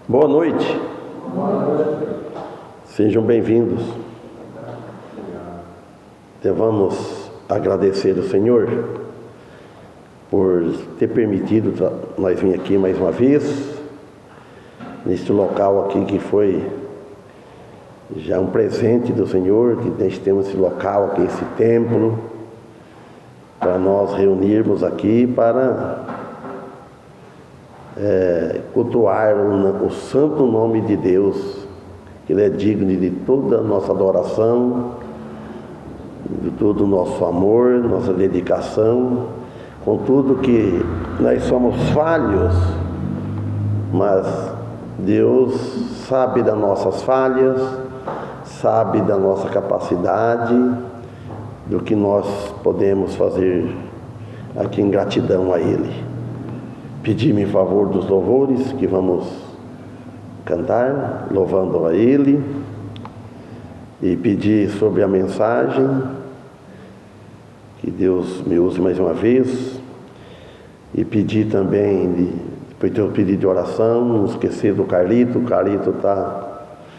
Boa noite. Sejam bem-vindos. Vamos agradecer ao Senhor por ter permitido nós vir aqui mais uma vez, neste local aqui que foi já um presente do Senhor, que nós temos esse local aqui, esse templo, para nós reunirmos aqui para cultuar o santo nome de Deus, que Ele é digno de toda a nossa adoração, de todo o nosso amor, nossa dedicação, contudo que nós somos falhos, mas Deus sabe das nossas falhas, sabe da nossa capacidade, do que nós podemos fazer aqui em gratidão a Ele. Pedir-me em favor dos louvores que vamos cantar, louvando a Ele, e pedir sobre a mensagem, que Deus me use mais uma vez, e pedir também, depois ter o pedido de oração, não esquecer do Carlito. O Carlito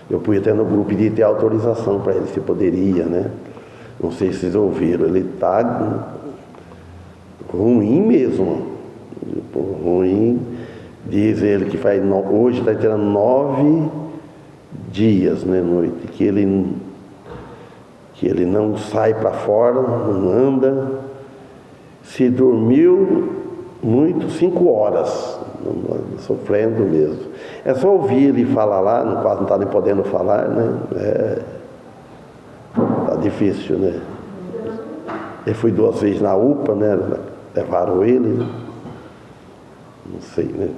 eu fui até no grupo pedir ter autorização para ele, se poderia, né? Não sei se vocês ouviram, ele está ruim mesmo. Ruim, diz ele que hoje está tirando 9 dias, né, noite, que ele não sai para fora, não anda, se dormiu muito, 5 horas, sofrendo mesmo. É só ouvir ele falar lá, quase não está nem podendo falar, né? Tá difícil, né? Eu fui 2 vezes na UPA, né? Levaram ele. Não sei, né?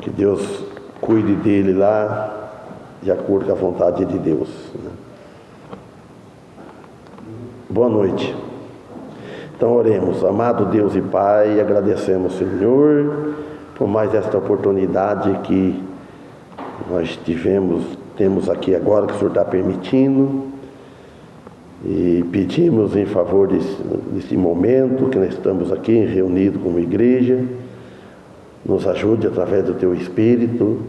Que Deus cuide dele lá, de acordo com a vontade de Deus, né? Boa noite. Então oremos. Amado Deus e Pai, agradecemos, Senhor, por mais esta oportunidade que nós temos aqui agora, que o Senhor está permitindo, e pedimos em favor desse momento que nós estamos aqui reunidos como igreja. Nos ajude através do Teu Espírito,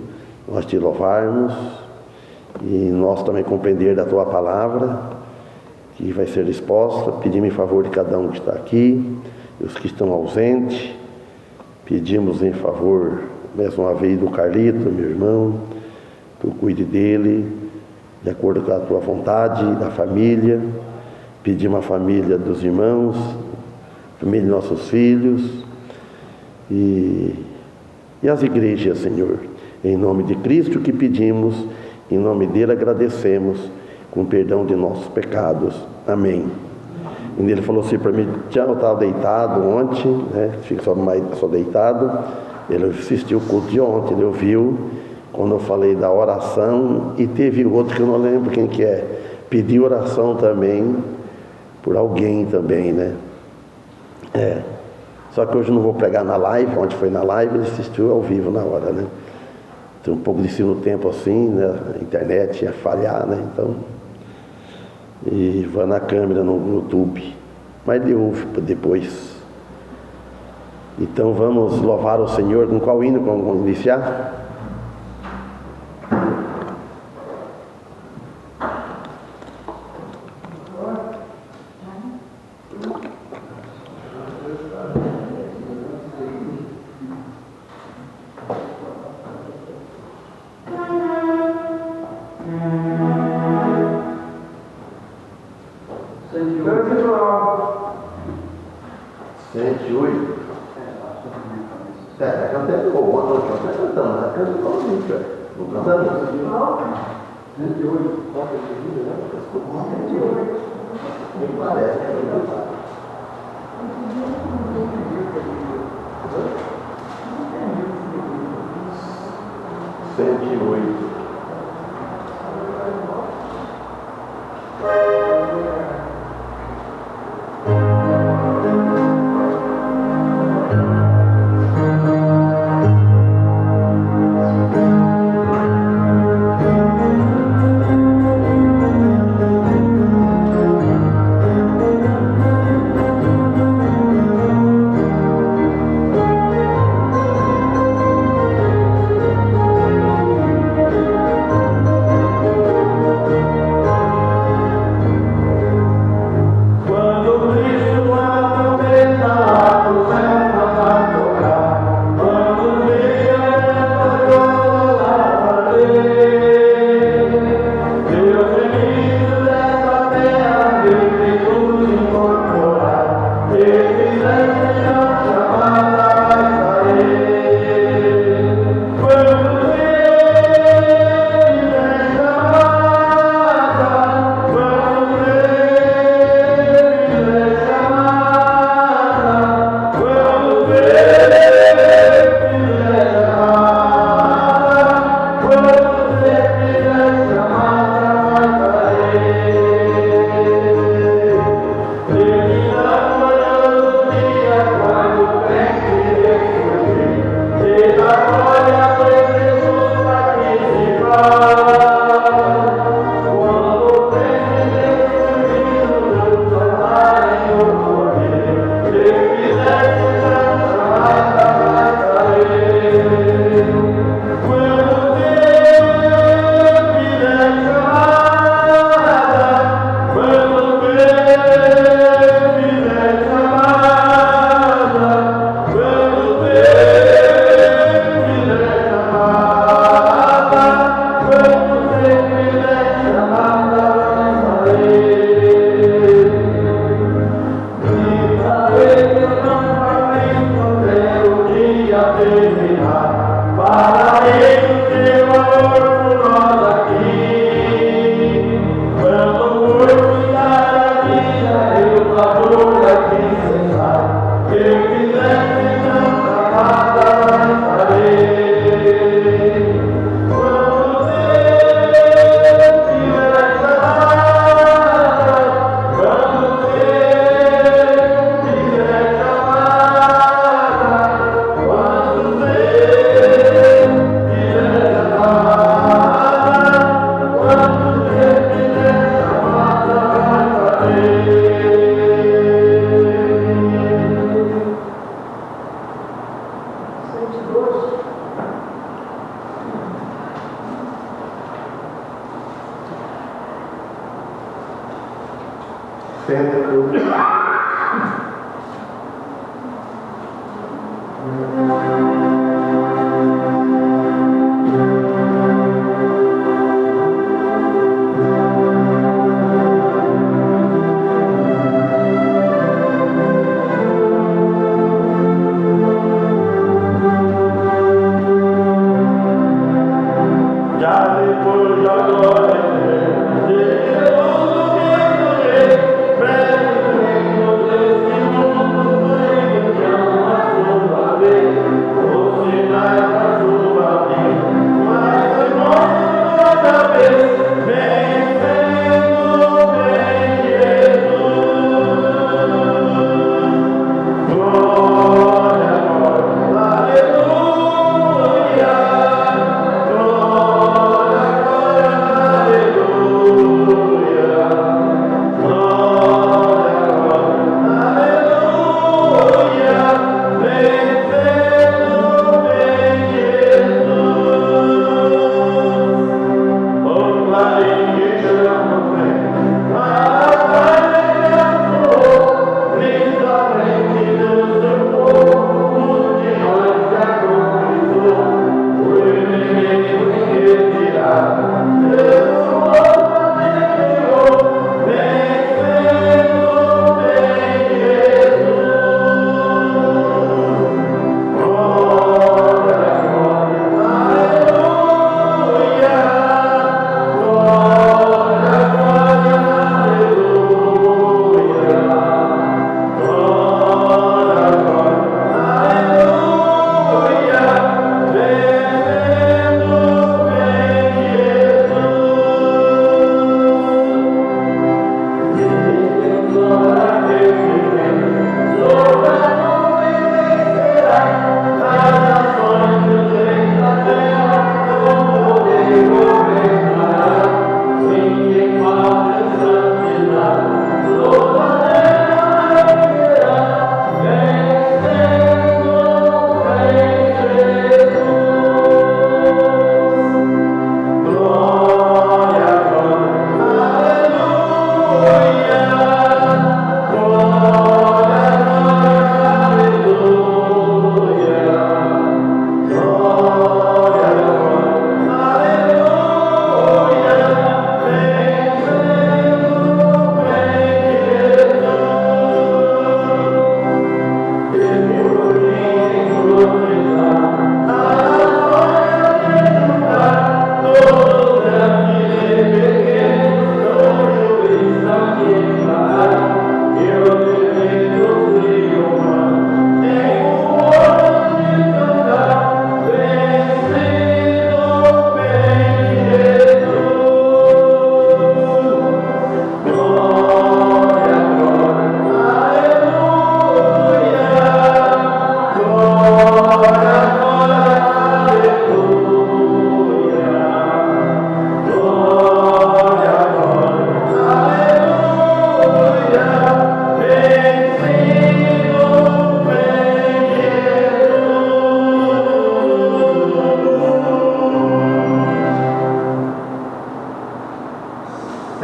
nós Te louvarmos e nós também compreender da Tua Palavra, que vai ser exposta. Pedimos em favor de cada um que está aqui, e os que estão ausentes. Pedimos em favor, mais uma vez, do Carlito, meu irmão, Tu cuide dele, de acordo com a Tua vontade, da família. Pedimos a família dos irmãos, família de nossos filhos, e as igrejas, Senhor, em nome de Cristo que pedimos, em nome dele agradecemos, com perdão de nossos pecados. Amém. E ele falou assim para mim, eu estava deitado ontem, né? Fico só deitado. Ele assistiu o culto de ontem, ele ouviu quando eu falei da oração, e teve outro que eu não lembro quem que é, pediu oração também por alguém também, né? Só que hoje eu não vou pregar na live. Ontem foi na live, ele assistiu ao vivo na hora, né? Tem um pouco de no tempo assim, né? A internet ia falhar, né? Então, e vai na câmera no YouTube, mas ele ouve depois. Então vamos louvar o Senhor. Com qual hino vamos iniciar?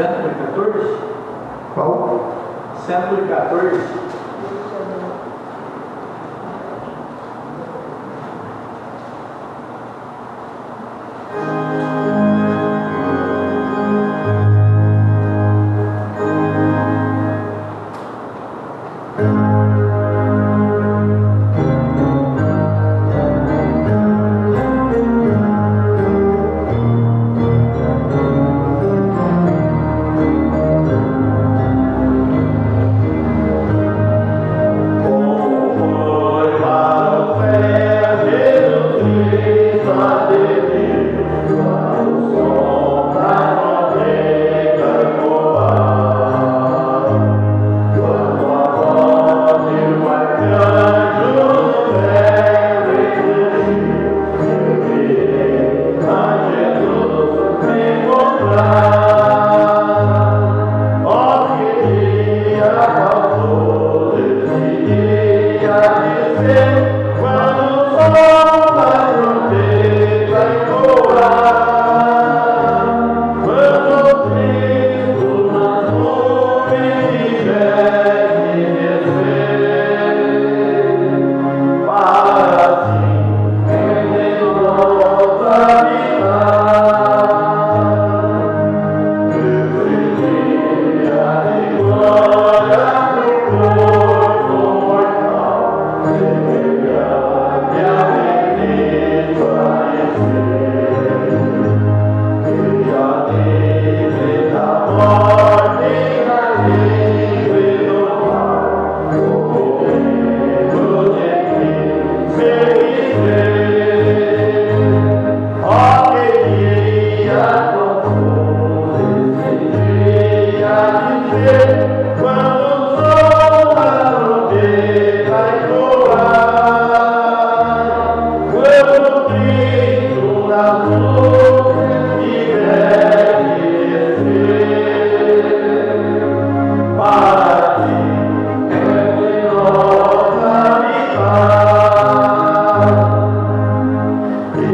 114? Qual? 114.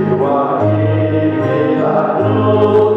Eu aqui pela cruz.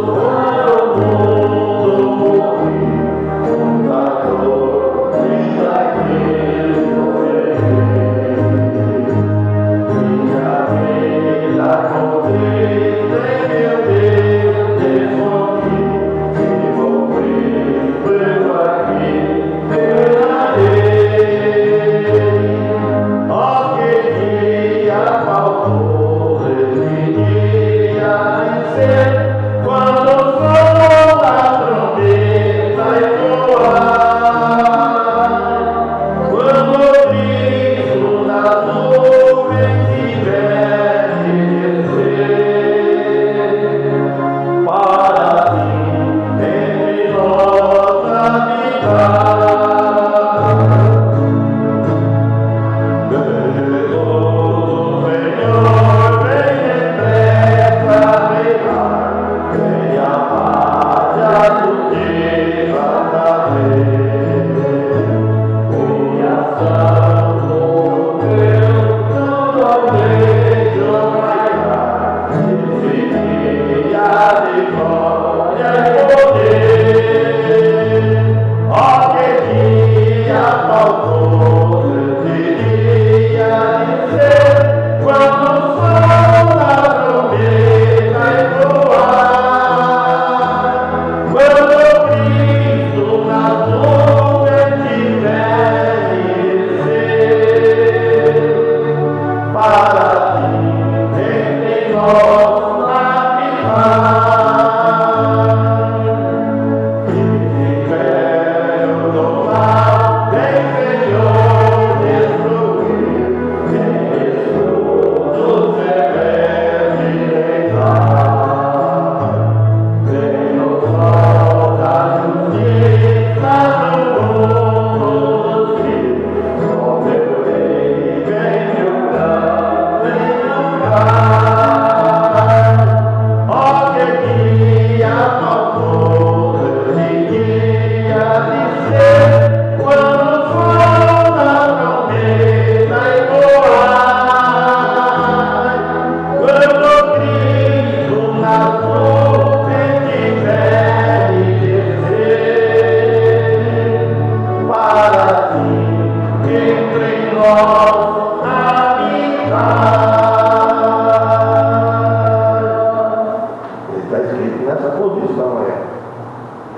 essa posição é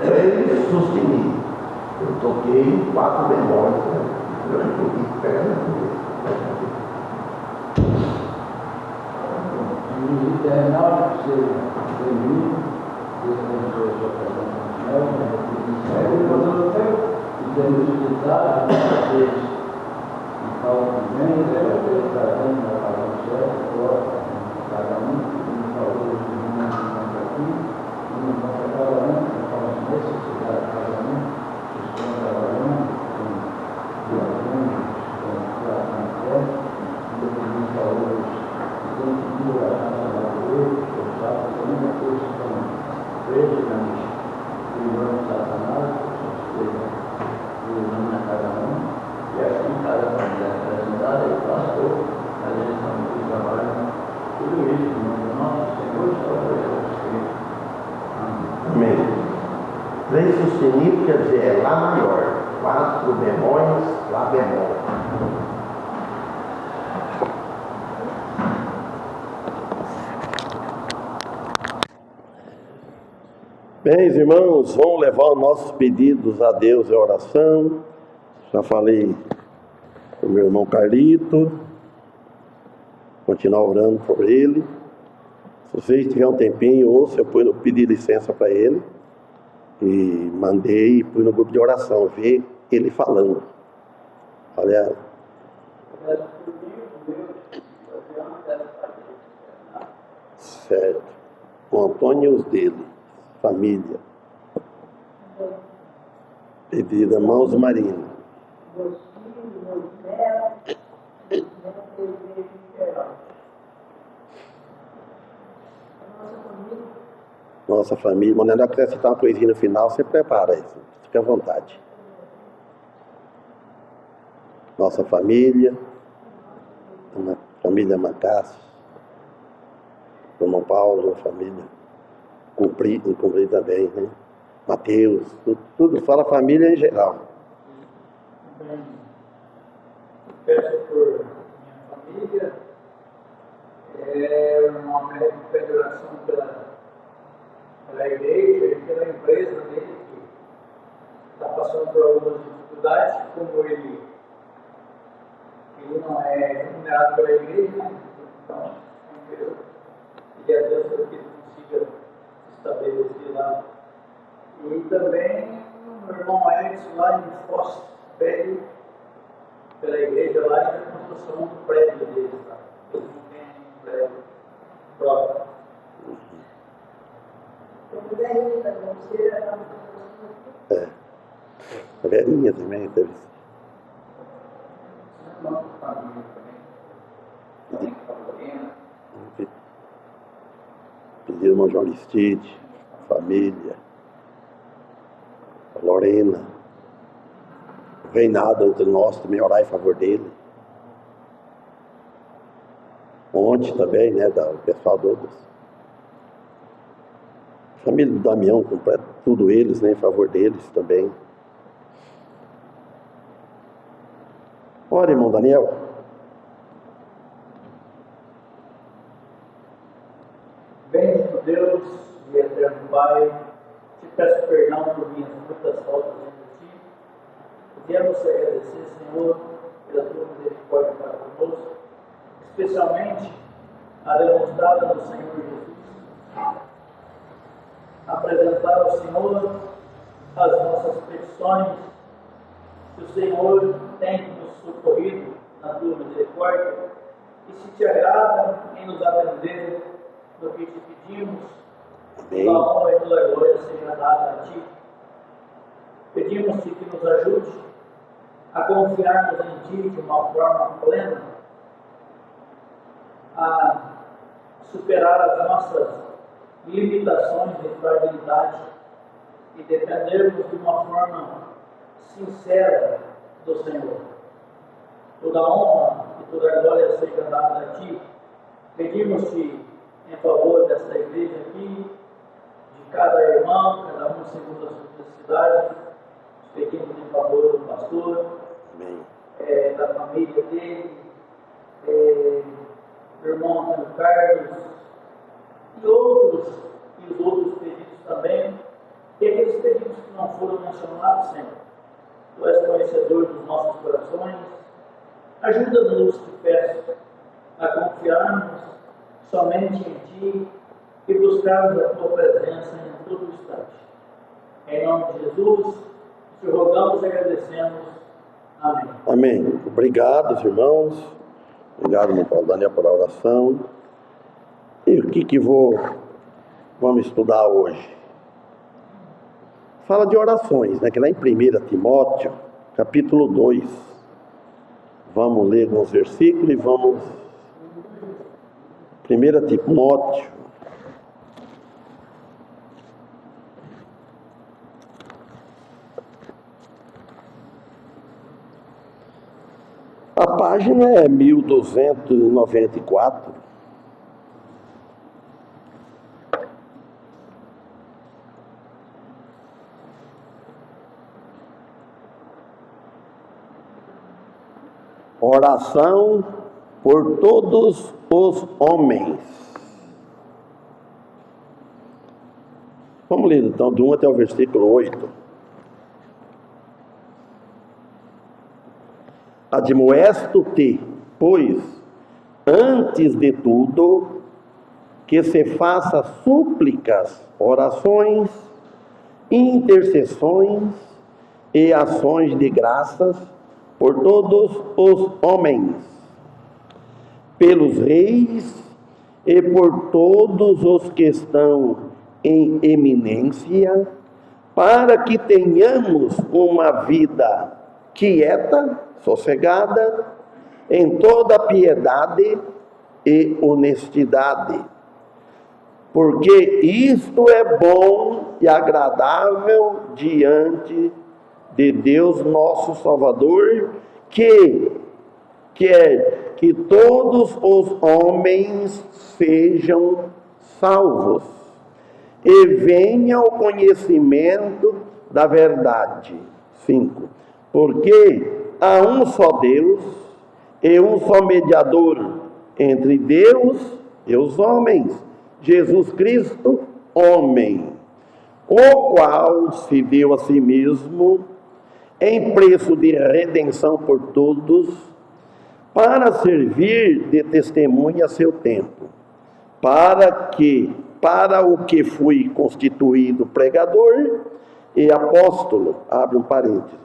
ré sustenido. Eu toquei em 4 bemóis, né? Eu não toquei perna Internauta, que seja bem-vindo, Deus abençoe a sua presença, e temos utilizado vocês em Paulo também, trazendo a palavra certa, agora, cada um, nos valores que não encontra aqui, e nos encontra cada um, conforme as necessidades de cada um, que estão trabalhando com doações, com coração aberto, independente de valores, e tem que ir oração para ele, o sábado, também aqueles que estão presos na prisão de Satanás, a cada um, e assim cada família apresentada e pastor, a direção do trabalho, tudo isso no nome do nosso Senhor e Salvador Jesus Cristo. Amém. Ré sustenido quer dizer é Lá maior. 4 bemóis, Lá bemol. Bem, irmãos, vamos levar os nossos pedidos a Deus em oração. Já falei com o meu irmão Carlito, continuar orando por ele. Se vocês tiverem um tempinho, ouça, eu pedi licença para ele e mandei e pus no grupo de oração, ver ele falando. Olha, certo. O Antônio e os dele, família. Pedido a mãos Marina. Meus filhos, meus netos, eu vejo em geral. A nossa família. Nossa família, quando ela acrescentar uma coisinha no final, você prepara isso, fica à vontade. Nossa família, a família Macácio, o irmão Paulo, a família Cumprir também, né? Mateus, tudo fala família em geral. Peço por minha família, uma pede oração pela igreja e pela empresa dele, que está passando por algumas dificuldades, como ele não é remunerado pela igreja, né? Então, e a Deus para que ele consiga se estabelecer lá. E também o meu irmão Edson lá em Foz pede pela igreja lá e a construção do prédio deles lá. Eles não têm um prédio próprio. A velhinha também teve. Não, família também. Favorina. Pediu o irmão João Aristide, a família, a Lorena, o Reinaldo entre nós também, orar em favor dele. Ontem também, né, o pessoal todos. Família do Damião, completo, tudo eles, né, em favor deles também. Ora, irmão Daniel. Bendito Deus e eterno Pai, te peço perdão por minhas muitas faltas em ti. Viemos te agradecer, Senhor, pela tua misericórdia para conosco, especialmente a demonstrada no Senhor Jesus. Apresentar ao Senhor as nossas petições, que o Senhor tem nos socorrido na tua misericórdia, e se te agrada em nos atender no que te pedimos, a honra e toda a glória seja dada a ti. Pedimos-te que nos ajude a confiarmos em ti de uma forma plena, a superar as nossas limitações e fragilidade e dependermos de uma forma sincera do Senhor. Toda a honra e toda a glória seja dada a ti. Pedimos-te em favor desta igreja aqui, de cada irmão, cada um segundo as suas necessidades. Pedimos em favor do pastor, da família dele, do irmão Antônio Carlos, e os outros pedidos mencionado, Senhor. Tu és conhecedor dos nossos corações. Ajuda-nos, te peço, a confiarmos somente em Ti e buscarmos a Tua presença em todo instante. Em nome de Jesus, te rogamos e agradecemos. Amém. Amém. Obrigado, irmãos. Obrigado, meu Paulo Daniel, pela oração. E o que vamos estudar hoje? Fala de orações, né? Que lá em 1 Timóteo, capítulo 2. Vamos ler alguns versículos e vamos... 1 Timóteo. A página é 1294. Oração por todos os homens. Vamos ler então do 1 até o versículo 8. Admoesto-te, pois, antes de tudo, que se faça súplicas, orações, intercessões e ações de graças por todos os homens, pelos reis e por todos os que estão em eminência, para que tenhamos uma vida quieta, sossegada, em toda piedade e honestidade. Porque isto é bom e agradável diante de Deus nosso Salvador, que quer que todos os homens sejam salvos e venham ao conhecimento da verdade. 5. Porque há um só Deus e um só mediador entre Deus e os homens, Jesus Cristo, homem, o qual se deu a si mesmo em preço de redenção por todos, para servir de testemunha a seu tempo, para o que fui constituído pregador e apóstolo, abre um parênteses,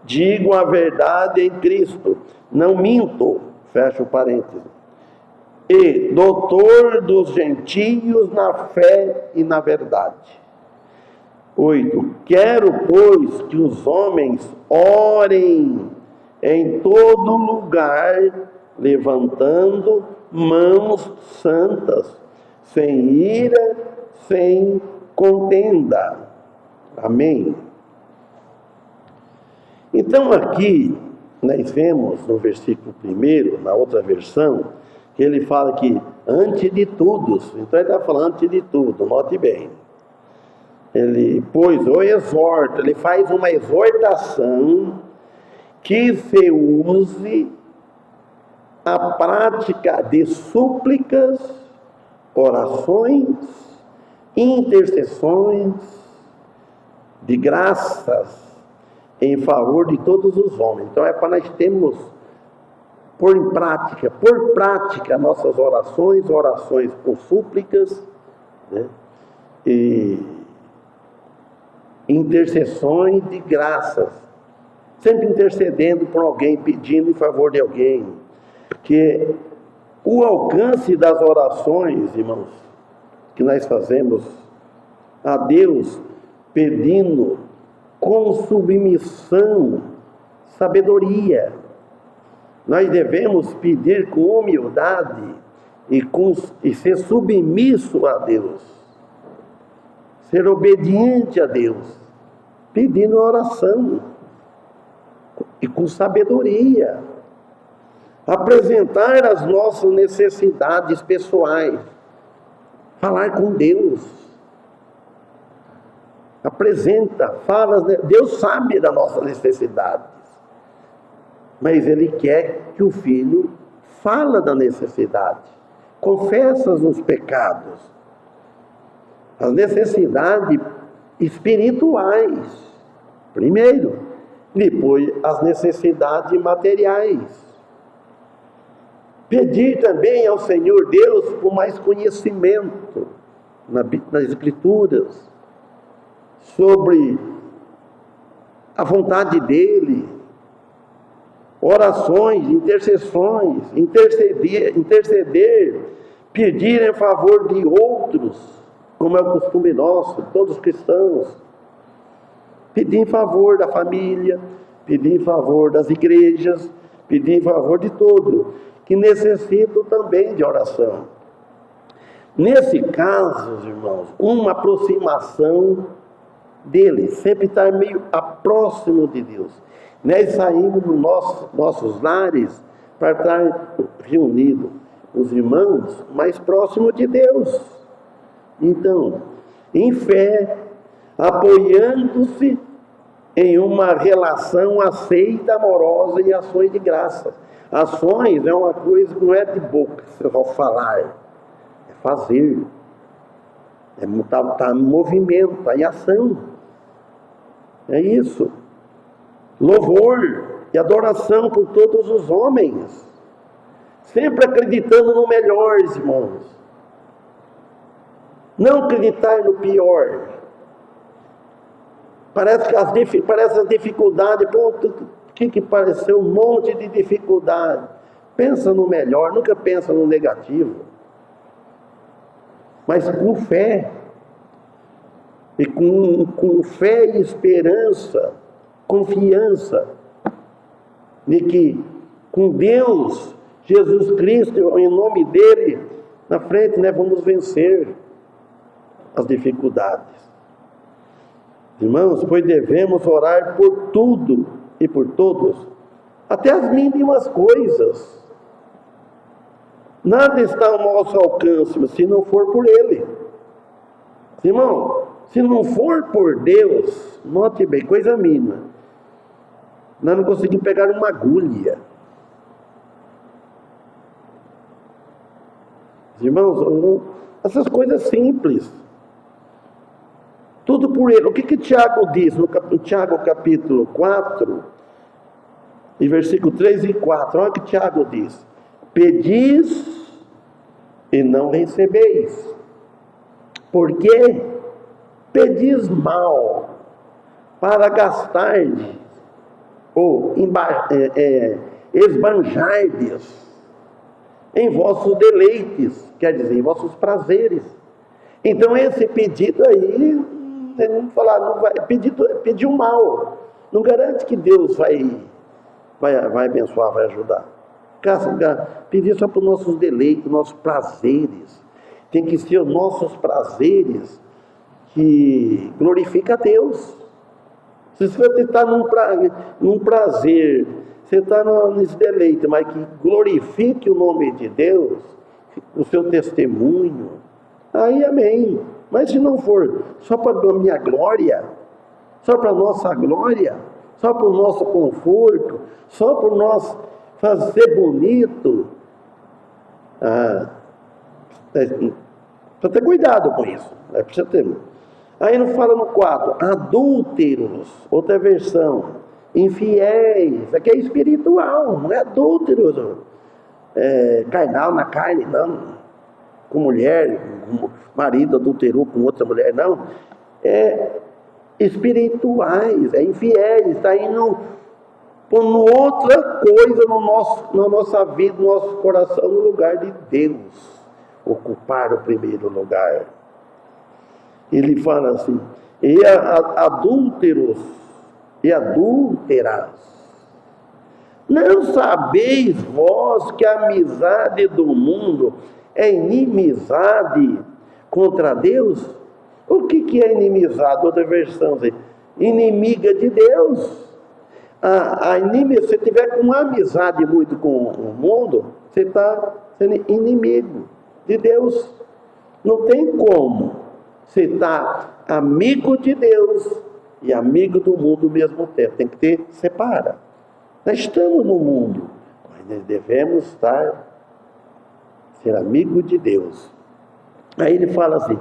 digo a verdade em Cristo, não minto, fecha o parênteses, e doutor dos gentios na fé e na verdade. 8. Quero, pois, que os homens orem em todo lugar, levantando mãos santas, sem ira, sem contenda. Amém. Então aqui, nós vemos no versículo 1, na outra versão, que ele fala que antes de tudo, então ele está falando antes de tudo, note bem. Ele, pois, ou exorta, ele faz uma exortação que se use a prática de súplicas, orações, intercessões, de graças em favor de todos os homens. Então é para nós termos por prática nossas orações com súplicas, né? E intercessões de graças, sempre intercedendo por alguém, pedindo em favor de alguém, que o alcance das orações, irmãos, que nós fazemos a Deus, pedindo com submissão, sabedoria, nós devemos pedir com humildade e ser submisso a Deus, ser obediente a Deus, pedindo oração e com sabedoria, apresentar as nossas necessidades pessoais, falar com Deus, fala, Deus sabe da nossa necessidade, mas Ele quer que o filho fala da necessidade, confessa os pecados, as necessidades espirituais, Primeiro. Depois, as necessidades materiais. Pedir também ao Senhor Deus por mais conhecimento nas Escrituras, sobre a vontade dEle, orações, intercessões, interceder, pedir em favor de outros, como é o costume nosso, todos os cristãos, pedir em favor da família, pedir em favor das igrejas, pedir em favor de todo, que necessitam também de oração. Nesse caso, irmãos, uma aproximação dele, sempre estar meio próximo de Deus. Nós saímos dos nossos lares para estar reunidos, os irmãos, mais próximos de Deus. Então, em fé, apoiando-se em uma relação aceita, amorosa e ações de graça. Ações é uma coisa que não é de boca, só falar, é fazer, tá em movimento, tá em ação. É isso. Louvor e adoração por todos os homens, sempre acreditando no melhor, irmãos. Não acreditar no pior. Parece que as dificuldades, que pareceu um monte de dificuldade. Pensa no melhor, nunca pensa no negativo. Mas com fé, e com fé e esperança, confiança, de que com Deus, Jesus Cristo, em nome dEle, na frente nós vamos vencer as dificuldades. Irmãos, pois devemos orar por tudo e por todos, até as mínimas coisas. Nada está ao nosso alcance se não for por Ele. Irmão, se não for por Deus, note bem, coisa mínima, nós não conseguimos pegar uma agulha. Irmãos, essas coisas simples, tudo por Ele. O que Tiago diz no Tiago capítulo 4, e versículo 3 e 4, olha o que Tiago diz: pedis e não recebeis, porque pedis mal, para gastardes, ou esbanjardes em vossos deleites, quer dizer, em vossos prazeres. Então esse pedido aí, não vai, pediu mal, não garante que Deus vai abençoar, vai ajudar. Pedir só para os nossos deleites, nossos prazeres. Tem que ser os nossos prazeres que glorifica a Deus. Se você está num prazer, você está nesse deleite, mas que glorifique o nome de Deus, o seu testemunho, aí amém. Mas se não for só para a minha glória, só para a nossa glória, só para o nosso conforto, só para nós fazer bonito, precisa ter cuidado com isso. Precisa ter. Aí não fala no 4, adúlteros, outra versão, infiéis, aqui é espiritual, não é adúlteros, carnal na carne, não, com mulher, com marido adulterou com outra mulher, não, é espirituais, é infiéis, está indo pondo outra coisa na nossa vida, no nosso coração, no lugar de Deus, ocupar o primeiro lugar. Ele fala assim, e adúlteros e adúlteras, não sabeis vós que a amizade do mundo é inimizade contra Deus? O que é inimizade? Outra versão, inimiga de Deus. Se você tiver uma amizade muito com o mundo, você está sendo inimigo de Deus. Não tem como você estar amigo de Deus e amigo do mundo ao mesmo tempo. Tem que separa. Nós estamos no mundo, mas nós devemos ser amigo de Deus. Aí ele fala assim,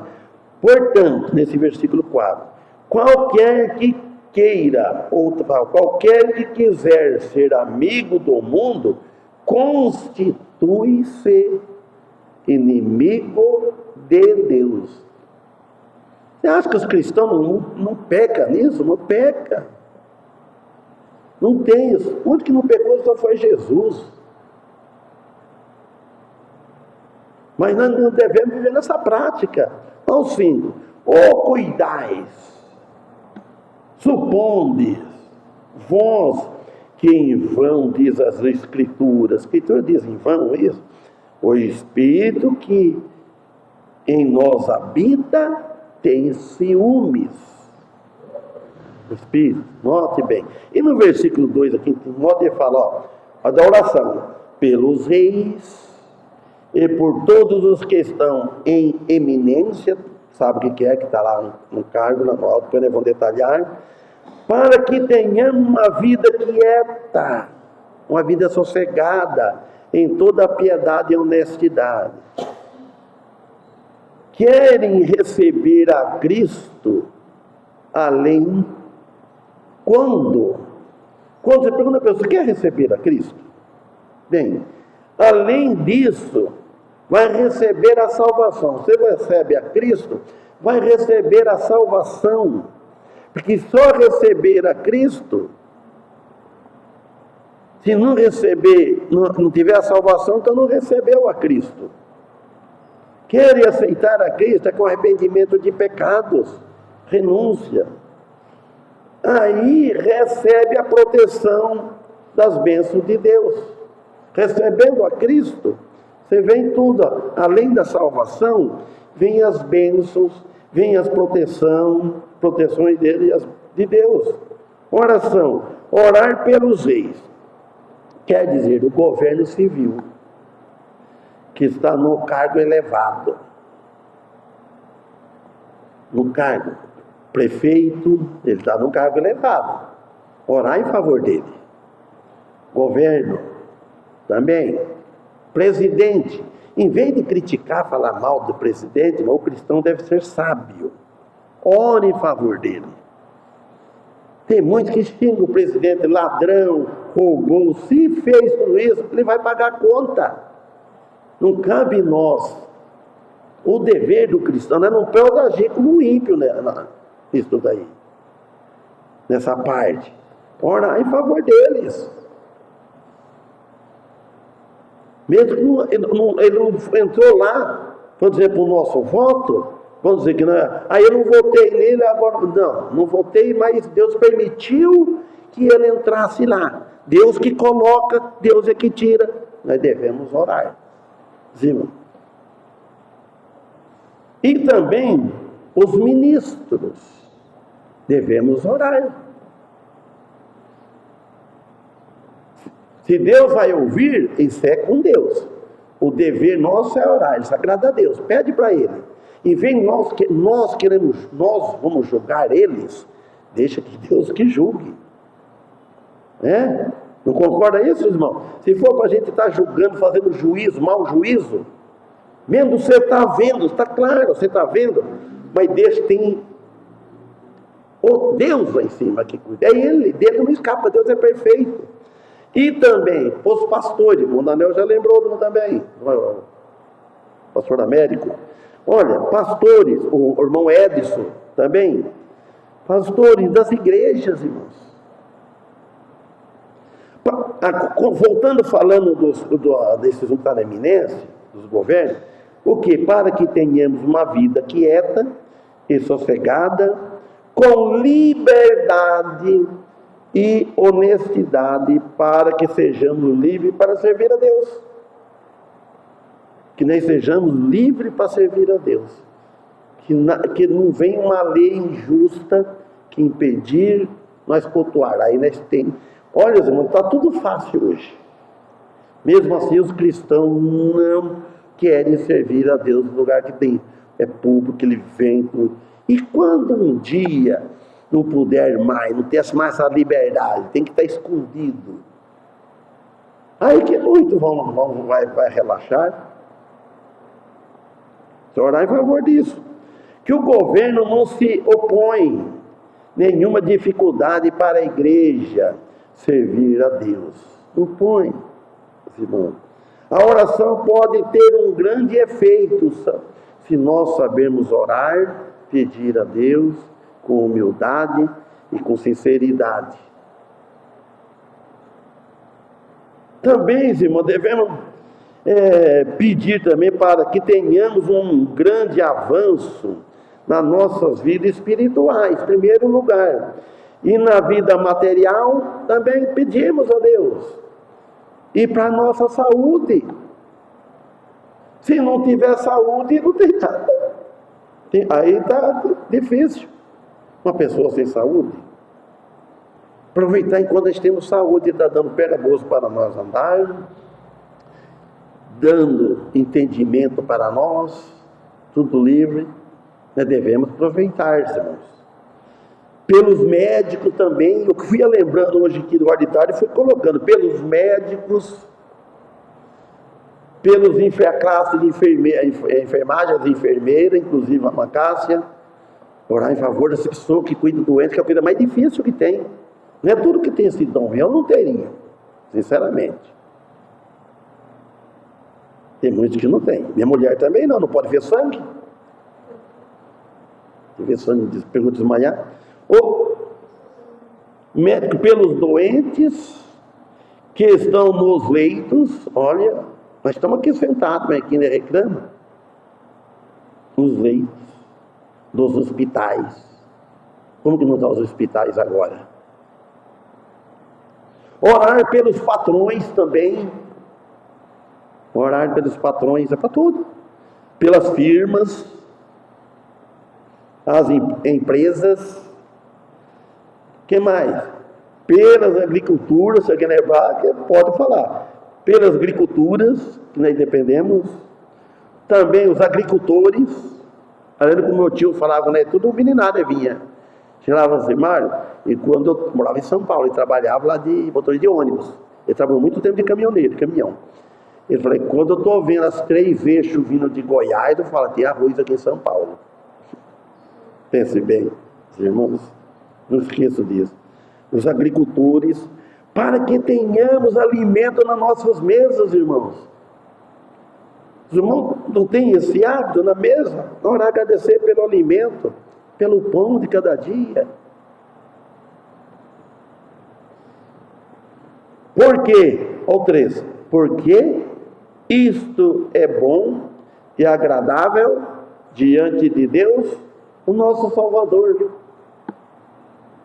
portanto, nesse versículo 4, qualquer que queira, ou qualquer que quiser ser amigo do mundo, constitui-se inimigo de Deus. Você acha que os cristãos não pecam nisso? Não peca. Não tem isso. O único que não pecou só foi Jesus. Mas nós não devemos viver nessa prática. Ao 5, ou cuidais, supondes, vós que em vão diz as Escrituras. A Escritura diz em vão isso. O Espírito que em nós habita tem ciúmes. O Espírito, note bem. E no versículo 2 aqui, em modo ele fala, ó, da oração, pelos reis e por todos os que estão em eminência, sabe o que é que está lá no cargo, no alto, depois vão detalhar, para que tenhamos uma vida quieta, uma vida sossegada, em toda a piedade e honestidade. Querem receber a Cristo além quando você pergunta a pessoa, quer receber a Cristo? Bem, além disso, vai receber a salvação. Você recebe a Cristo, vai receber a salvação. Porque só receber a Cristo, se não receber, não tiver a salvação, então não recebeu a Cristo. Querem aceitar a Cristo é com arrependimento de pecados, renúncia. Aí recebe a proteção das bênçãos de Deus. Recebendo a Cristo, você vem tudo, além da salvação, vem as bênçãos, vem as proteções dele, de Deus. Oração, orar pelos reis, quer dizer o governo civil, que está no cargo elevado. No cargo, prefeito, ele está no cargo elevado. Orar em favor dele. Governo, também. Presidente, em vez de criticar, falar mal do presidente, o cristão deve ser sábio. Ore em favor dele. Tem muitos que xingam o presidente, ladrão, roubou. Se fez tudo isso, ele vai pagar a conta. Não cabe nós. O dever do cristão não pode agir como ímpio, né? Isso daí. Nessa parte. Orar em favor deles. Mesmo que ele não entrou lá, vamos dizer, para o nosso voto, vamos dizer que não é. Aí eu não votei nele, agora. Não votei, mas Deus permitiu que ele entrasse lá. Deus que coloca, Deus é que tira. Nós devemos orar. Sim. E também os ministros devemos orar. Se Deus vai ouvir, isso é com Deus. O dever nosso é orar, isso agrada a Deus, pede para Ele. E vem nós vamos julgar eles, deixa que Deus que julgue. Não concorda isso, irmão? Se for para a gente estar julgando, fazendo juízo, mau juízo, mesmo você está vendo, está claro, você está vendo, mas Deus tem o Deus lá em cima que cuida. É Ele, dele não escapa, Deus é perfeito. E também os pastores, o Daniel já lembrou também, o pastor Américo. Olha, pastores, o irmão Edson também, pastores das igrejas, irmãos. Voltando falando desses ultraeminentes, dos governos, o que? Para que tenhamos uma vida quieta e sossegada, com liberdade e honestidade, para que sejamos livres para servir a Deus. Que nós sejamos livres para servir a Deus. Que não venha uma lei injusta que impedir nós cultuar. Aí nós temos. Olha, irmãos, está tudo fácil hoje. Mesmo assim, os cristãos não querem servir a Deus no lugar que tem. É público, que ele vem. E quando um dia não puder mais, não ter mais essa liberdade, tem que estar escondido. Aí que muito vai relaxar. Orar em favor disso. Que o governo não se opõe, nenhuma dificuldade para a igreja servir a Deus. Não põe, irmão. A oração pode ter um grande efeito se nós sabermos orar, pedir a Deus com humildade e com sinceridade. Também, irmão, devemos pedir também para que tenhamos um grande avanço nas nossas vidas espirituais, em primeiro lugar. E na vida material, também pedimos a Deus. E para a nossa saúde. Se não tiver saúde, não tem nada. Aí está difícil. Uma pessoa sem saúde. Aproveitar enquanto nós temos saúde, está dando pega-gosto para nós andarmos, dando entendimento para nós, tudo livre. Nós devemos aproveitar, irmãos. Pelos médicos também, eu fui lembrando hoje aqui do auditório, fui colocando pelos médicos, pelos classes de enfermagem, as enfermeiras, inclusive a Macácia, orar em favor dessa pessoa que cuida do doente, que é a coisa mais difícil que tem. Não é tudo que tem esse dom, eu não teria, sinceramente. Tem muitos que não tem. Minha mulher também não pode ver sangue. Ver sangue, pergunta desmaiar. Ou médico pelos doentes que estão nos leitos. Olha, nós estamos aqui sentados, mas aqui ainda reclama. Os leitos dos hospitais. Como que não estão os hospitais agora? Orar pelos patrões também. Orar pelos patrões é para tudo. Pelas firmas, as empresas. Que mais? Pelas agriculturas, se alguém lembrar, pode falar. Pelas agriculturas, que nós dependemos. Também os agricultores. Além do que o meu tio falava, né? Tudo meninada vinha. Chegava assim, Mário, e quando eu morava em São Paulo, ele trabalhava lá de motorista de ônibus. Ele trabalhou muito tempo de caminhoneiro, caminhão. Ele falou, quando eu estou vendo as 3 eixos vindo de Goiás, eu falo, tem arroz aqui em São Paulo. Pense bem, irmãos, não esqueça disso. Os agricultores, para que tenhamos alimento nas nossas mesas, irmãos. Os irmãos não têm esse hábito na mesa? Orar, agradecer pelo alimento, pelo pão de cada dia. Por quê? Olha o 3. Porque isto é bom e agradável diante de Deus, o nosso Salvador.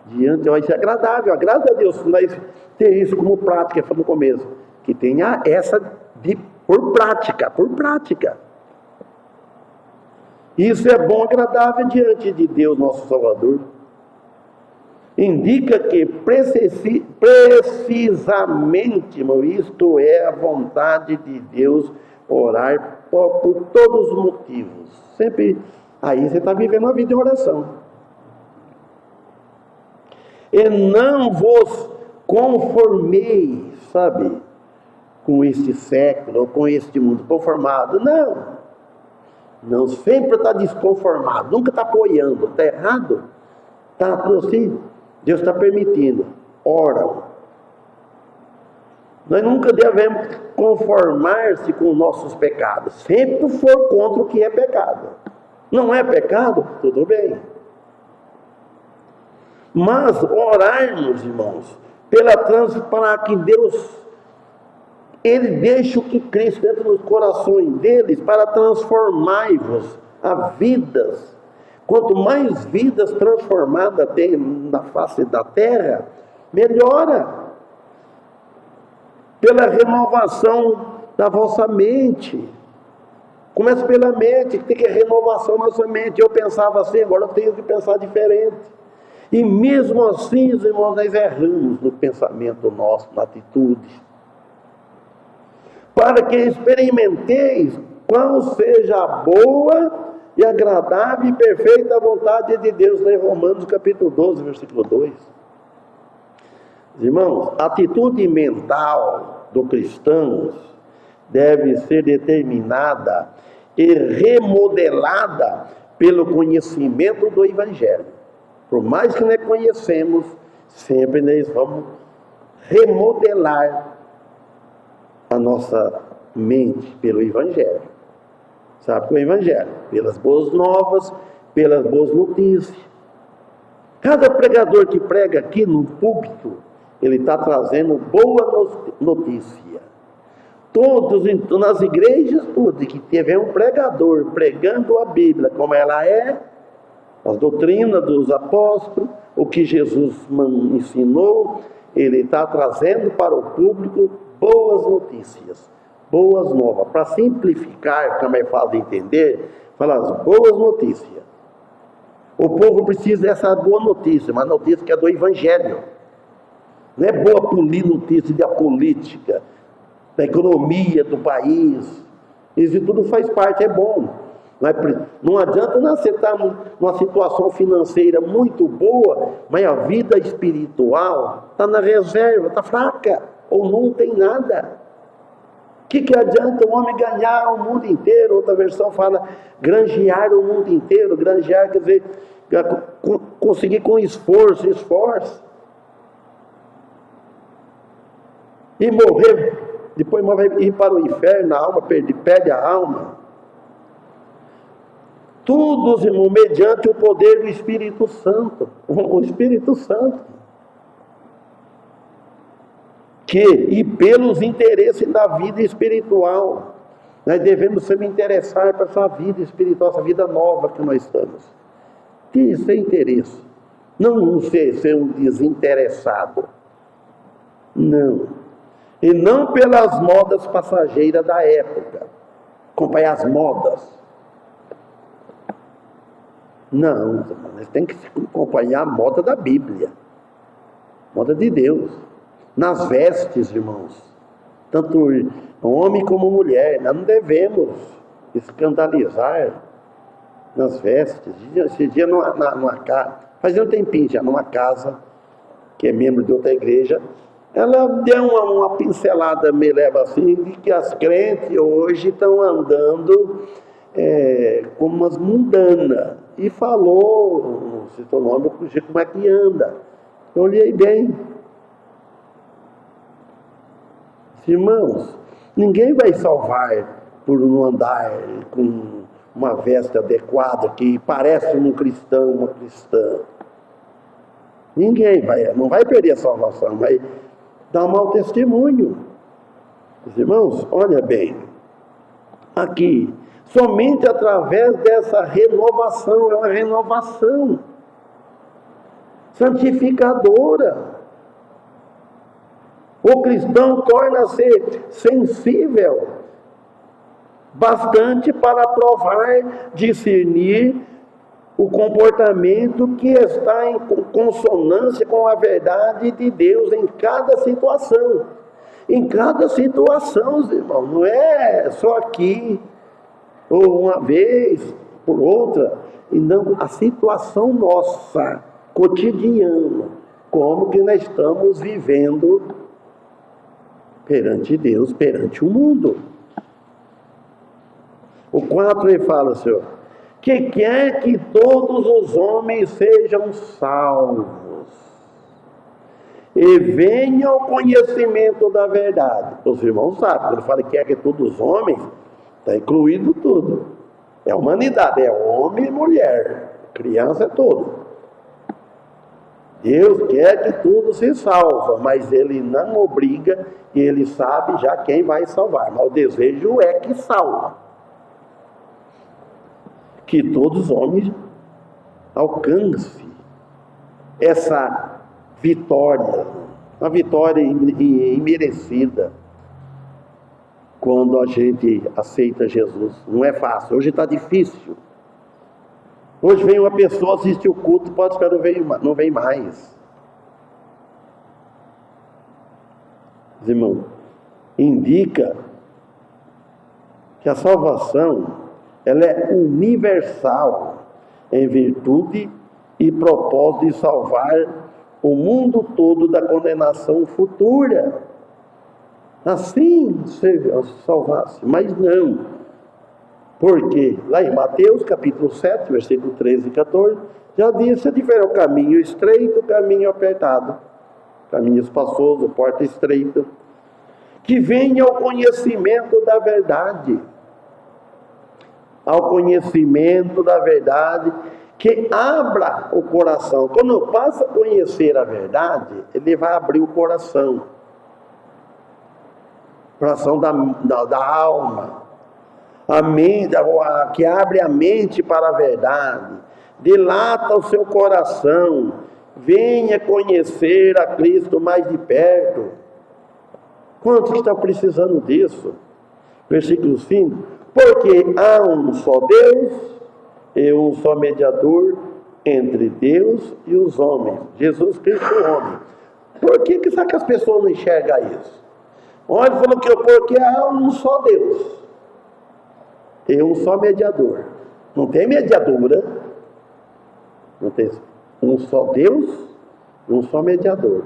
Diante, isso é agradável, agrada a Deus. Nós ter isso como prática, foi no começo. Que tenha essa por prática. Isso é bom, agradável diante de Deus, nosso Salvador. Indica que precisamente, irmão, isto é a vontade de Deus, orar por todos os motivos. Sempre, aí você está vivendo uma vida de oração. E não vos conformeis, sabe, com este século, ou com este mundo conformado. Não, sempre está desconformado, nunca está apoiando, está errado, está assim, Deus está permitindo, oram. Nós nunca devemos conformar-se com os nossos pecados, sempre for contra o que é pecado. Não é pecado? Tudo bem. Mas orarmos, irmãos, para que Deus, Ele deixe o que Cristo dentro dos corações deles, para transformar-vos a vidas. Quanto mais vidas transformadas tem na face da terra, melhora. Pela renovação da vossa mente. Começa pela mente, que tem que renovação na nossa mente. Eu pensava assim, agora eu tenho que pensar diferente. E mesmo assim, os irmãos, nós erramos no pensamento nosso, na atitude. Para que experimenteis qual seja a boa e agradável e perfeita vontade de Deus, em Romanos capítulo 12, versículo 2. Irmãos, a atitude mental do cristão deve ser determinada e remodelada pelo conhecimento do Evangelho. Por mais que nós conhecemos, sempre nós vamos remodelar a nossa mente pelo Evangelho. Sabe que o Evangelho? Pelas boas novas, pelas boas notícias. Cada pregador que prega aqui no púlpito, ele está trazendo boa notícia. Todos, nas igrejas, tudo, que tiver um pregador pregando a Bíblia como ela é, as doutrinas dos apóstolos, o que Jesus ensinou, ele está trazendo para o público boas notícias, boas novas. Para simplificar, como é fácil de entender, fala as boas notícias. O povo precisa dessa boa notícia, uma notícia que é do Evangelho. Não é boa notícia da política, da economia do país. Isso tudo faz parte, é bom. Não adianta você estar numa situação financeira muito boa, mas a vida espiritual está na reserva, está fraca, ou não tem nada. O que adianta o homem ganhar o mundo inteiro? Outra versão fala granjear o mundo inteiro. Granjear quer dizer conseguir com esforço. E morrer, depois vai ir para o inferno, a alma perde a alma. Tudo, irmão, mediante o poder do Espírito Santo. O Espírito Santo. E pelos interesses da vida espiritual. Nós devemos sempre interessar para essa vida espiritual, essa vida nova que nós estamos. Ter esse interesse. Não ser um desinteressado. Não. E não pelas modas passageiras da época. Acompanhar as modas. Não, nós temos que acompanhar a moda da Bíblia. Moda de Deus. Nas vestes, irmãos. Tanto homem como mulher. Nós não devemos escandalizar nas vestes. Esse dia numa casa, fazia um tempinho já, numa casa, que é membro de outra igreja, ela deu uma pincelada, me leva assim, de que as crentes hoje estão andando como umas mundanas. E falou, não sei o nome, eu fugi como é que anda. Eu olhei bem. Irmãos, ninguém vai salvar por não andar com uma veste adequada que parece um cristão, uma cristã. Ninguém não vai perder a salvação, vai dar um mau testemunho. Irmãos, olha bem, aqui, somente através dessa renovação, é uma renovação santificadora. O cristão torna-se sensível bastante para provar, discernir o comportamento que está em consonância com a verdade de Deus em cada situação. Em cada situação, irmão, não é só aqui, ou uma vez, por outra, e não a situação nossa, cotidiana, como que nós estamos vivendo perante Deus, perante o mundo. O 4 ele fala, Senhor, que quer que todos os homens sejam salvos e venham ao conhecimento da verdade. Os irmãos sabem, quando fala que quer que todos os homens, está incluído tudo. É a humanidade, é homem e mulher, criança é tudo. Deus quer que tudo se salva, mas Ele não obriga, e Ele sabe já quem vai salvar. Mas o desejo é que salva. Que todos os homens alcancem essa vitória, uma vitória imerecida, quando a gente aceita Jesus. Não é fácil, hoje está difícil. Hoje vem uma pessoa assistir o culto, pode esperar, não vem mais. Irmão, indica que a salvação, ela é universal, em virtude e propósito de salvar o mundo todo da condenação futura. Assim se salvasse, mas não. Porque lá em Mateus capítulo 7, versículo 13 e 14, Já disse, é diferente o caminho estreito, o caminho apertado, caminho espaçoso, porta estreita, que venha ao conhecimento da verdade, ao conhecimento da verdade, que abra o coração. Quando passa a conhecer a verdade, ele vai abrir o coração da alma, a mente, que abre a mente para a verdade, dilata o seu coração, venha conhecer a Cristo mais de perto. Quantos que estão precisando disso? Versículo 5: porque há um só Deus e um só mediador entre Deus e os homens, Jesus Cristo homem. Por que será que as pessoas não enxergam isso? Olha, falou que porque há um só Deus e um só mediador. Não tem mediadora, não tem um só Deus e um só mediador.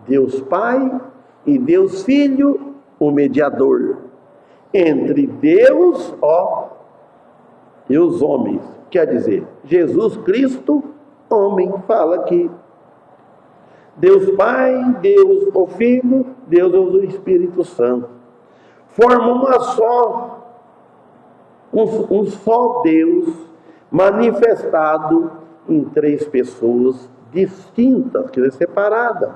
Deus Pai e Deus Filho, o mediador entre Deus, e os homens. Quer dizer, Jesus Cristo, homem, fala aqui. Deus Pai, Deus o Filho, Deus o Espírito Santo. Formam um só Deus, manifestado em três pessoas distintas, quer dizer, separadas.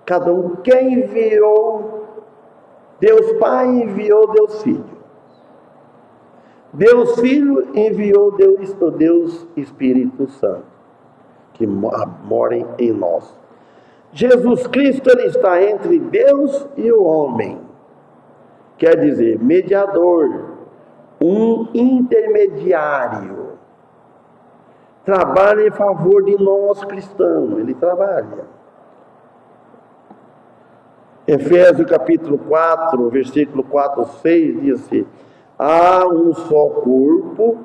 Cada um, quem enviou? Deus Pai enviou Deus Filho. Deus Filho enviou Deus Espírito Santo, que mora em nós. Jesus Cristo, ele está entre Deus e o homem. Quer dizer, mediador, um intermediário. Trabalha em favor de nós cristãos, ele trabalha. Efésios capítulo 4, versículo 4, 6, diz assim: há um só corpo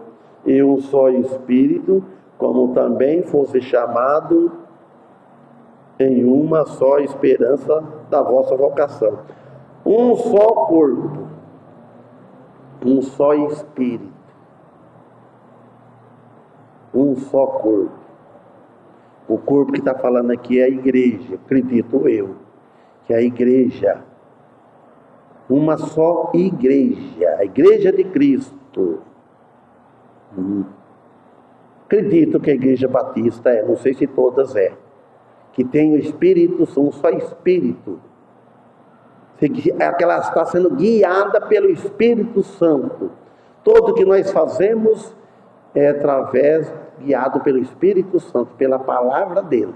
e um só Espírito, como também fosse chamado em uma só esperança da vossa vocação. Um só corpo, um só Espírito, um só corpo. O corpo que está falando aqui é a igreja, acredito eu, que é a igreja, uma só igreja, a igreja de Cristo. Acredito que a igreja batista não sei se todas que tem o Espírito, um só Espírito, ela está sendo guiada pelo Espírito Santo. Tudo que nós fazemos é guiado pelo Espírito Santo, pela palavra dele.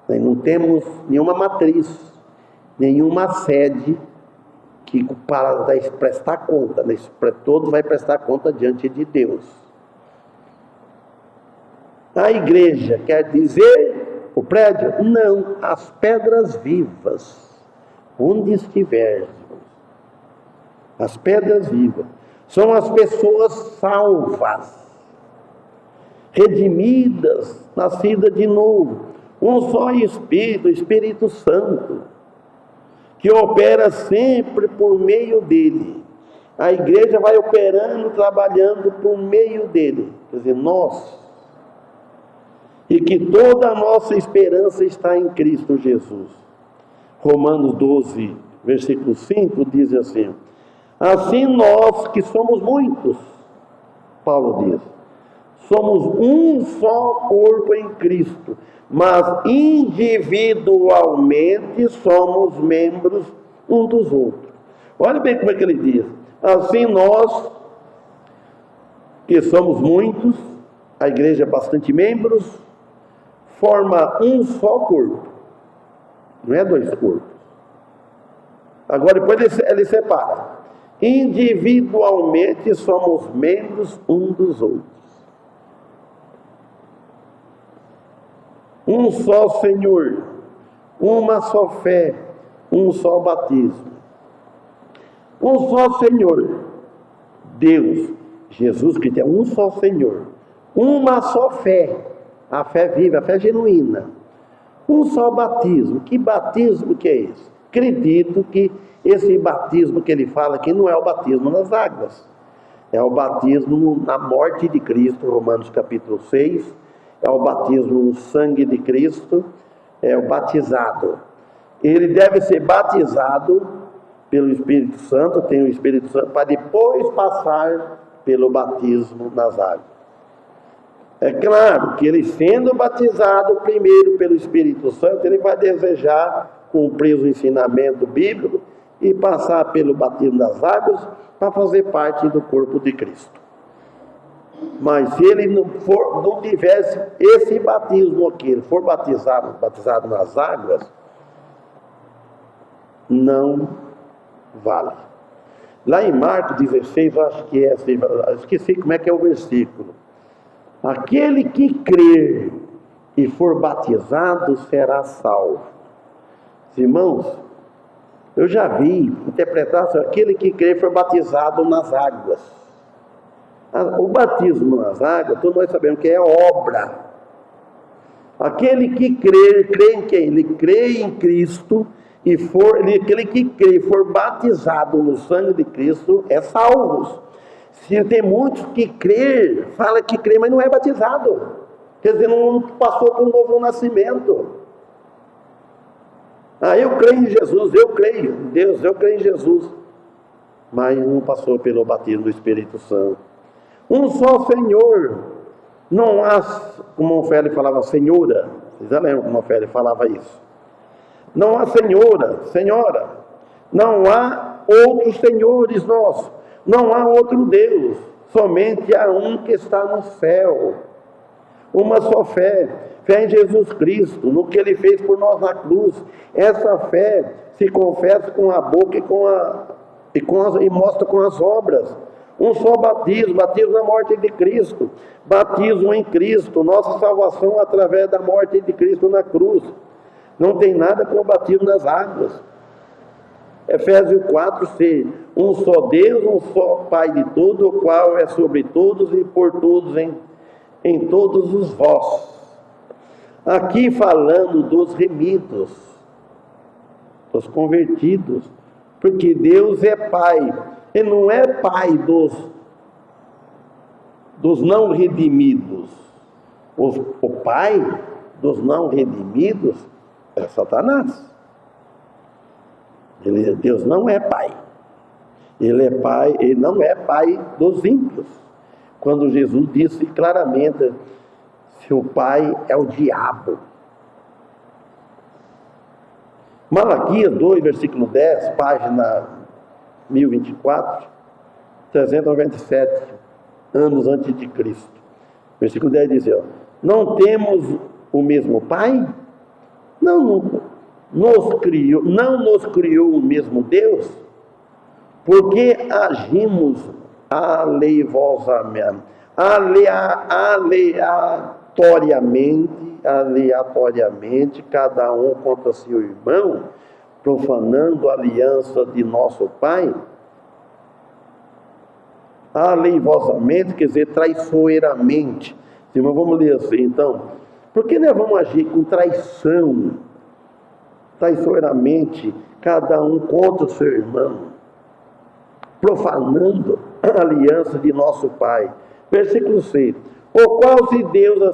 Nós não temos nenhuma matriz, nenhuma sede que para prestar conta, todo vai prestar conta diante de Deus. A igreja quer dizer o prédio? Não, as pedras vivas, onde estivermos, as pedras vivas, são as pessoas salvas, redimidas, nascidas de novo, um só Espírito, o Espírito Santo, que opera sempre por meio dele. A igreja vai operando, trabalhando por meio dele, quer dizer, nós, e que toda a nossa esperança está em Cristo Jesus. Romanos 12, versículo 5, diz assim: assim nós que somos muitos, Paulo diz, somos um só corpo em Cristo, mas individualmente somos membros um dos outros. Olha bem como é que ele diz: assim nós que somos muitos, a igreja é bastante membros, forma um só corpo, não é dois corpos. Agora depois ele separa: individualmente somos membros um dos outros. Um só Senhor, uma só fé, um só batismo. Um só Senhor, Deus, Jesus Cristo, é um só Senhor. Uma só fé, a fé viva, a fé genuína. Um só batismo. Que batismo que é esse? Acredito que esse batismo que ele fala aqui não é o batismo nas águas. É o batismo na morte de Cristo, Romanos capítulo 6, é o batismo no sangue de Cristo, é o batizado. Ele deve ser batizado pelo Espírito Santo, tem o Espírito Santo, para depois passar pelo batismo nas águas. É claro que ele, sendo batizado primeiro pelo Espírito Santo, ele vai desejar cumprir os ensinamentos bíblicos e passar pelo batismo das águas para fazer parte do corpo de Cristo. Mas se ele não tivesse esse batismo aqui, ele for batizado nas águas, não vale. Lá em Marcos 16, eu acho que é assim, eu esqueci como é que é o versículo. Aquele que crer e for batizado será salvo. Irmãos, eu já vi interpretar assim, aquele que crer e for batizado nas águas. O batismo nas águas, todos nós sabemos que é obra. Aquele que crer, crê em quem? Ele crê em Cristo e aquele que crê e for batizado no sangue de Cristo é salvo. Se tem muitos que crê, fala que crê, mas não é batizado. Quer dizer, não passou por um novo nascimento. Eu creio em Jesus, eu creio em Deus, eu creio em Jesus. Mas não passou pelo batismo do Espírito Santo. Um só Senhor. Não há, como Ofélia falava, senhora. Vocês já lembram como Ofélia falava isso? Não há senhora. Não há outros senhores nossos. Não há outro Deus. Somente há um que está no céu. Uma só fé. Fé em Jesus Cristo, no que Ele fez por nós na cruz. Essa fé se confessa com a boca e mostra com as obras. Um só batismo na morte de Cristo. Batismo em Cristo, nossa salvação através da morte de Cristo na cruz. Não tem nada com o batismo nas águas. Efésios 4:6. Um só Deus, um só Pai de tudo, o qual é sobre todos e por todos em todos os vós. Aqui falando dos remidos, dos convertidos, porque Deus é Pai. Ele não é Pai dos não redimidos. O Pai dos não redimidos é Satanás. Deus não é Pai. Ele não é Pai dos ímpios. Quando Jesus disse claramente, seu pai é o diabo. Malaquias 2, versículo 10, página 1024, 397 anos antes de Cristo. Versículo 10 diz, não temos o mesmo Pai? Não nos criou o mesmo Deus? Porque agimos aleatoriamente, cada um contra seu irmão, profanando a aliança de nosso Pai? Aleivosamente, quer dizer, traiçoeiramente. Mas vamos ler assim, então. Por que nós vamos agir com traição? Traiçoeiramente, cada um contra o seu irmão, profanando a aliança de nosso Pai. Versículo 6. O qual se deu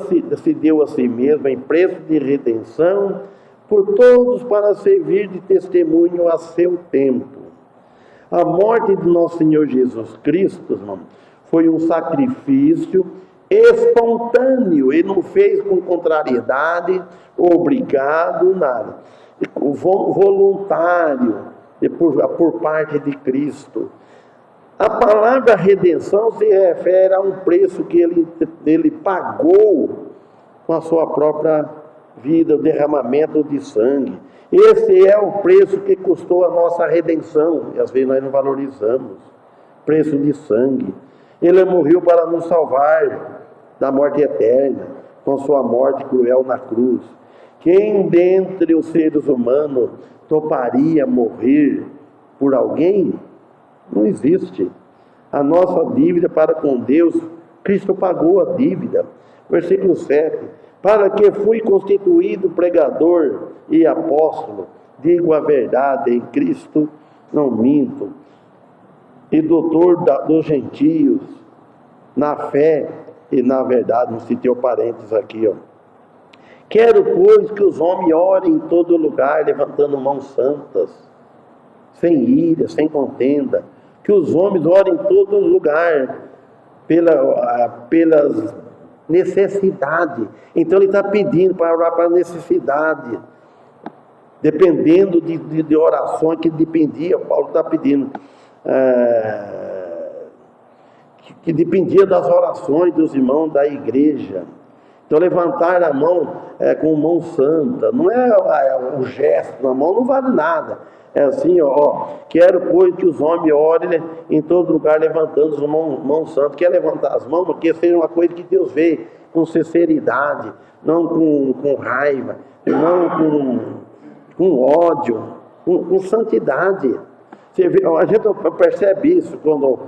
a si mesmo em preço de redenção por todos para servir de testemunho a seu tempo. A morte de nosso Senhor Jesus Cristo, irmão, foi um sacrifício espontâneo. Ele não fez com contrariedade, obrigado, nada. Voluntário, por parte de Cristo. A palavra redenção se refere a um preço que ele pagou com a sua própria vida, o derramamento de sangue. Esse é o preço que custou a nossa redenção, e às vezes nós não valorizamos. Preço de sangue. Ele morreu para nos salvar da morte eterna, com sua morte cruel na cruz. Quem dentre os seres humanos toparia morrer por alguém? Não existe. A nossa dívida para com Deus, Cristo pagou a dívida. Versículo 7. Para que fui constituído pregador e apóstolo, digo a verdade em Cristo, não minto, e doutor dos gentios, na fé e na verdade não citei o parênteses aqui, ó. Quero, pois, que os homens orem em todo lugar, levantando mãos santas, sem ira, sem contenda. Que os homens orem em todo lugar, pelas necessidades. Então ele está pedindo para orar para a necessidade. Dependendo de orações que dependia, Paulo está pedindo. Que dependia das orações dos irmãos da igreja. Então levantar a mão com mão santa, não é o gesto na mão, não vale nada. É assim, ó, quero, pois, que os homens orem em todo lugar levantando as mãos santas. Quer levantar as mãos, porque seja uma coisa que Deus vê com sinceridade, não com raiva, não com ódio, com santidade. Você vê, a gente percebe isso quando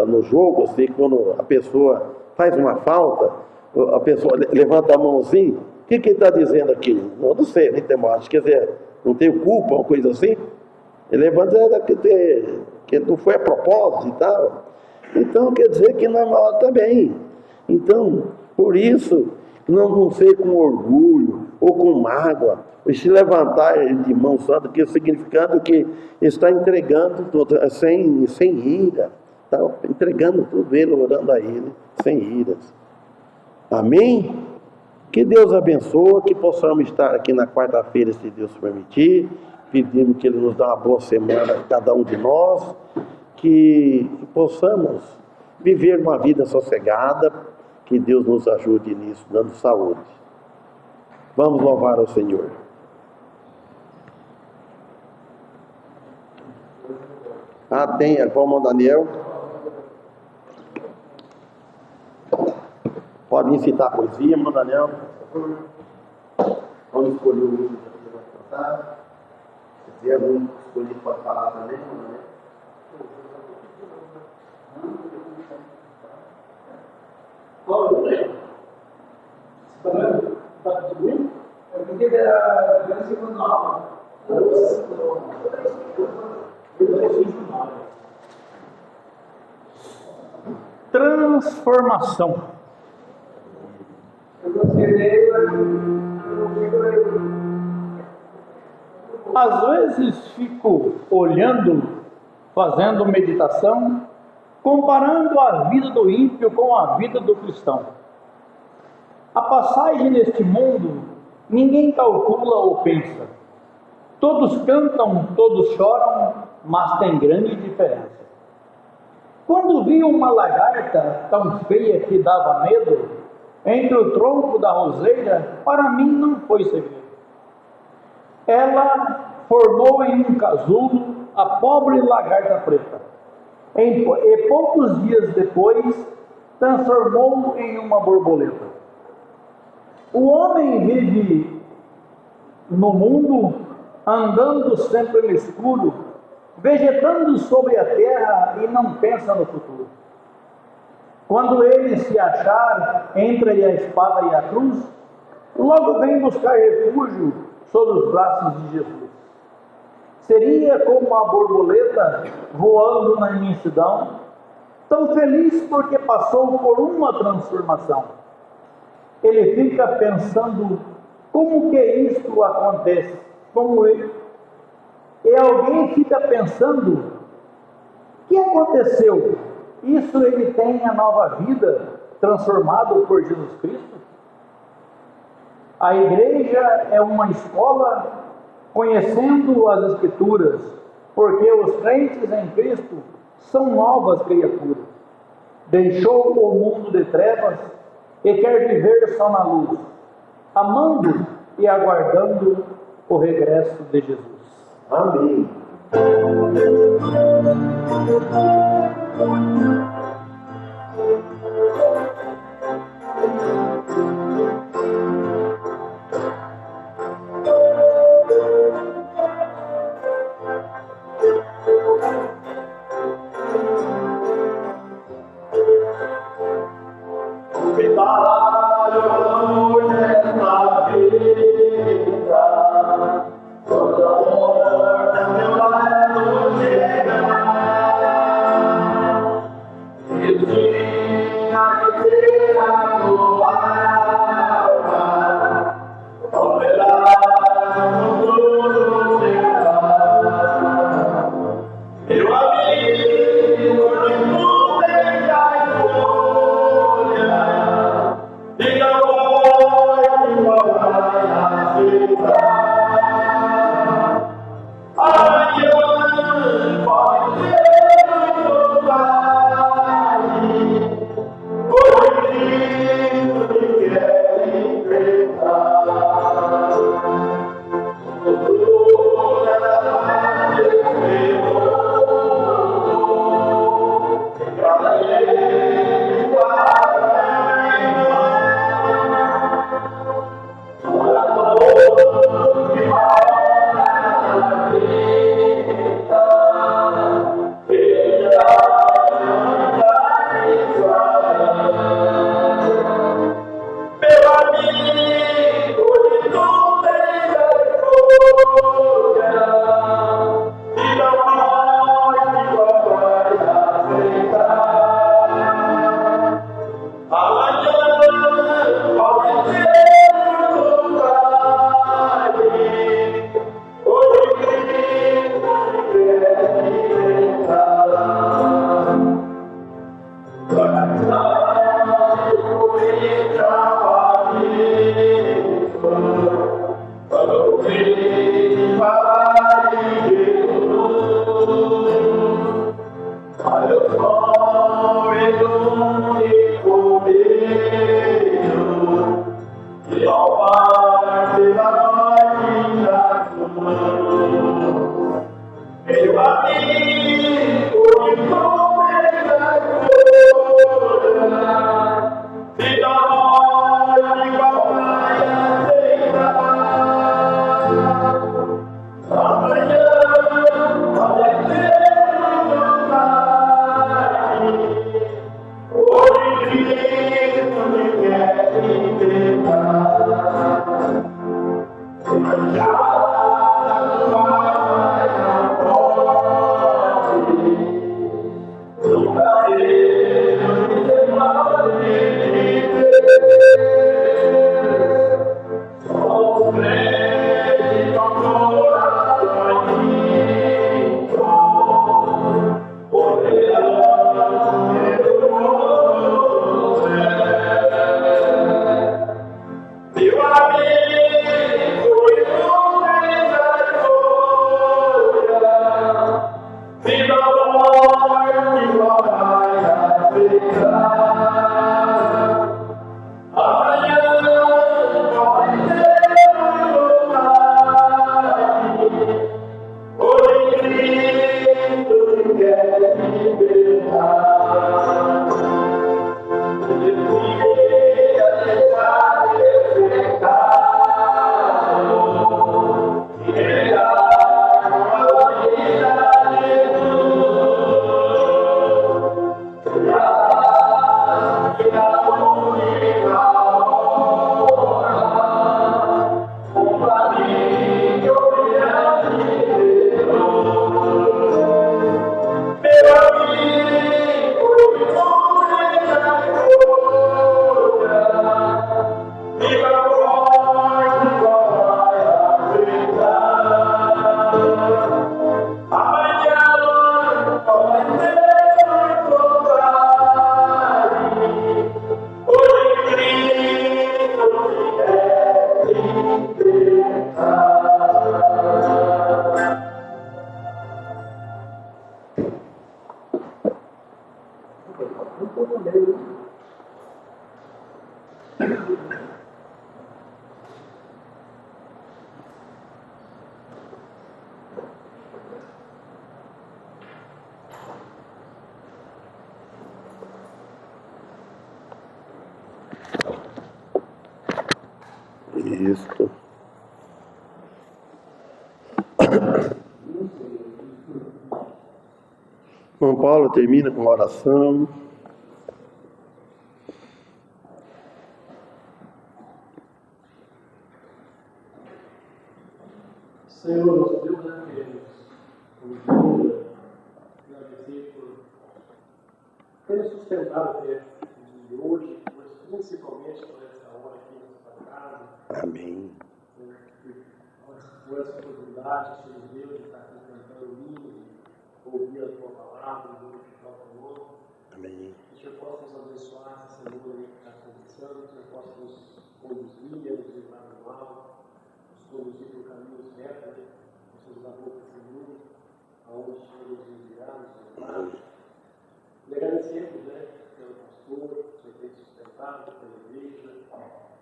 no jogo, assim, quando a pessoa faz uma falta, a pessoa levanta a mãozinha, o que ele está dizendo aqui? Não sei, nem tem mais, quer dizer, não tenho culpa, uma coisa assim. Ele levanta que não foi a propósito e tal. Então quer dizer que não está bem. Então, por isso, não ser com orgulho ou com mágoa, e se levantar de mão santa, que significando que está entregando sem ira, está entregando tudo ele, orando a ele, sem iras. Amém? Que Deus abençoe, que possamos estar aqui na quarta-feira, se Deus permitir, pedindo que Ele nos dê uma boa semana a cada um de nós, que possamos viver uma vida sossegada, que Deus nos ajude nisso, dando saúde. Vamos louvar ao Senhor. Tem, irmão Daniel. Pode me citar a poesia, irmão Daniel. Vamos escolher o livro que vai cantar. Se tiver algum escolhido, pode falar também, irmão Daniel. Qual o livro? Está distribuindo? Eu pensei que era a segunda aula. Transformação. Às vezes fico olhando, fazendo meditação, comparando a vida do ímpio com a vida do cristão. A passagem neste mundo, ninguém calcula ou pensa. Todos cantam, todos choram, mas tem grande diferença. Quando vi uma lagarta tão feia que dava medo, entre o tronco da roseira, para mim não foi segredo. Ela formou em um casulo a pobre lagarta preta. E poucos dias depois, transformou em uma borboleta. O homem vive no mundo, andando sempre no escuro, vegetando sobre a terra e não pensa no futuro. Quando ele se achar entre a espada e a cruz, logo vem buscar refúgio sob os braços de Jesus. Seria como a borboleta voando na imensidão, tão feliz porque passou por uma transformação. Ele fica pensando, como que isto acontece? Como ele? E alguém fica pensando, o que aconteceu? Isso ele tem a nova vida, transformado por Jesus Cristo? A igreja é uma escola conhecendo as Escrituras, porque os crentes em Cristo são novas criaturas. Deixou o mundo de trevas e quer viver só na luz, amando e aguardando o regresso de Jesus. Amém. Isto. João Paulo termina com uma oração. Senhor, nosso Deus, queremos agradecer por ter nos sustentado até o dia de hoje, mas principalmente por essa hora aqui na sua casa. Amém. Por essa oportunidade, Senhor Deus, de estar aqui cantando hinos, ouvir a tua palavra, glorificar o teu nome. Amém. Que o Senhor possa nos abençoar essa semana que está começando, que o Senhor possa nos conduzir, nos livrar do mal, nos conduzir por caminhos retos, nos dar boca segura, aonde o Senhor nos enviar, nos levar. E agradecemos, pelo pastor, que o Senhor tem sustentado, pela igreja,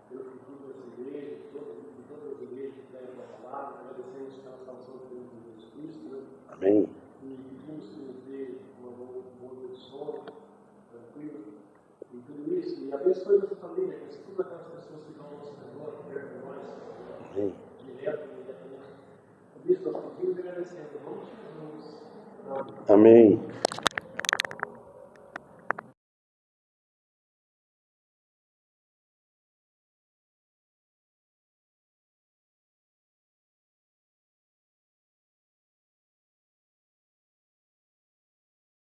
pelo futuro dessa igreja, de todas as igrejas que têm a tua palavra. Agradecemos pela salvação do nome de Jesus Cristo. Amém. E pedimos que nos dê uma boa noite de sono, tranquilo, e tudo isso. E abençoe nossa família, abençoe todas aquelas pessoas que estão ao nosso redor, perto de nós, Amém. direto e indiretamente. Por isso, nós pedimos e agradecemos. Em nome de Jesus. Amém. Amém.